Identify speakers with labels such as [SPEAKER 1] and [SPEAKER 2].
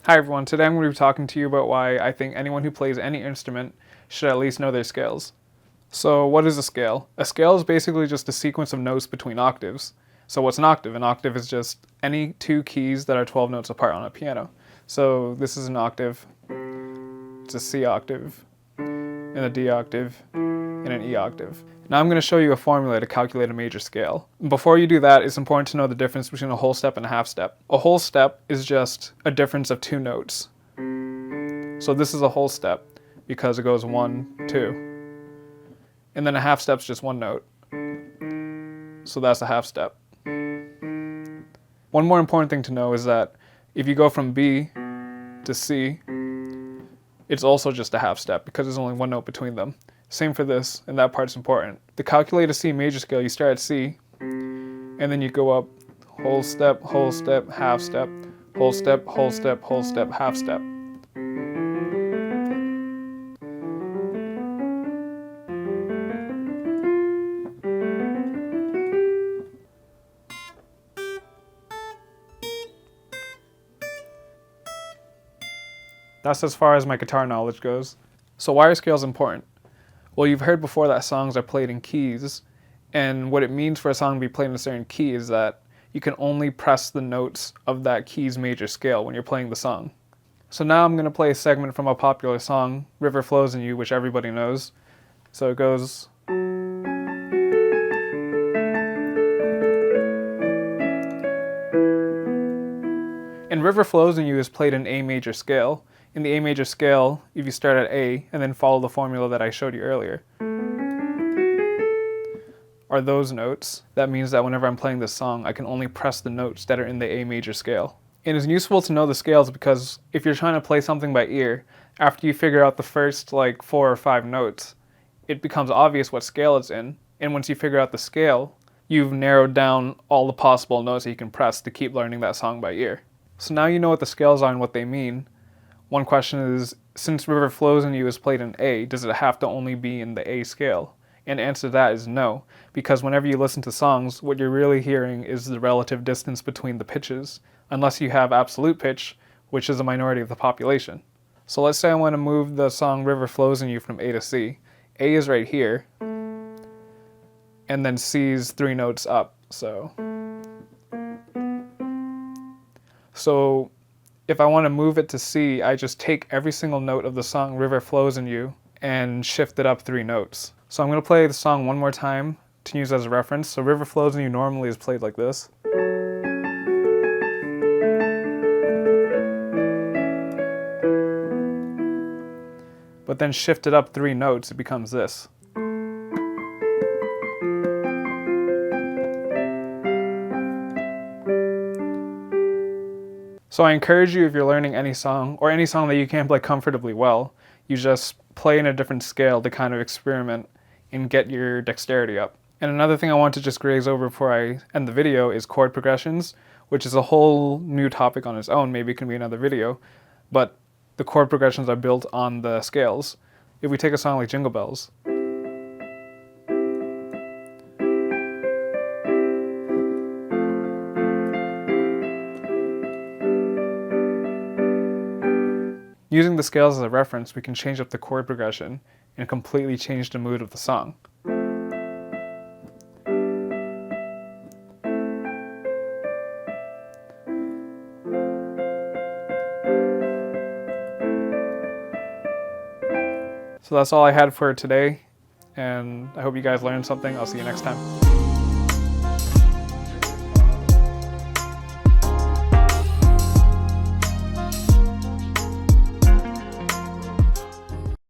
[SPEAKER 1] Hi everyone, today I'm going to be talking to you about why I think anyone who plays any instrument should at least know their scales. So what is a scale? A scale is basically just a sequence of notes between octaves. So what's an octave? An octave is just any two keys that are 12 notes apart on a piano. So this is an octave, it's a C octave, and a D octave, and an E octave. Now I'm going to show you a formula to calculate a major scale. Before you do that, it's important to know the difference between a whole step and a half step. A whole step is just a difference of two notes. So this is a whole step because it goes 1, 2. And then a half step's just one note. So that's a half step. One more important thing to know is that if you go from B to C, it's also just a half step because there's only one note between them. Same for this, and that part's important. To calculate a C major scale, you start at C, and then you go up whole step, half step, whole step, half step. That's as far as my guitar knowledge goes. So why are scales important? Well, you've heard before that songs are played in keys, and what it means for a song to be played in a certain key is that you can only press the notes of that key's major scale when you're playing the song. So now I'm going to play a segment from a popular song, River Flows in You, which everybody knows. So it goes... And River Flows in You is played in A major scale. In the A major scale, if you start at A and then follow the formula that I showed you earlier, are those notes. That means that whenever I'm playing this song, I can only press the notes that are in the A major scale. And it's useful to know the scales because if you're trying to play something by ear, after you figure out the first 4 or 5 notes, it becomes obvious what scale it's in. And once you figure out the scale, you've narrowed down all the possible notes that you can press to keep learning that song by ear. So now you know what the scales are and what they mean. One question is, since River Flows in You is played in A, does it have to only be in the A scale? And the answer to that is no, because whenever you listen to songs, what you're really hearing is the relative distance between the pitches, unless you have absolute pitch, which is a minority of the population. So let's say I want to move the song River Flows in You from A to C. A is right here, and then C is 3 notes up, so if I want to move it to C, I just take every single note of the song River Flows in You and shift it up 3 notes. So I'm going to play the song one more time to use as a reference. So River Flows in You normally is played like this. But then shift it up 3 notes, it becomes this. So I encourage you, if you're learning any song, or any song that you can't play comfortably well, you just play in a different scale to kind of experiment and get your dexterity up. And another thing I want to just graze over before I end the video is chord progressions, which is a whole new topic on its own. Maybe it can be another video, but the chord progressions are built on the scales. If we take a song like Jingle Bells, using the scales as a reference, we can change up the chord progression and completely change the mood of the song. So that's all I had for today, and I hope you guys learned something. I'll see you next time.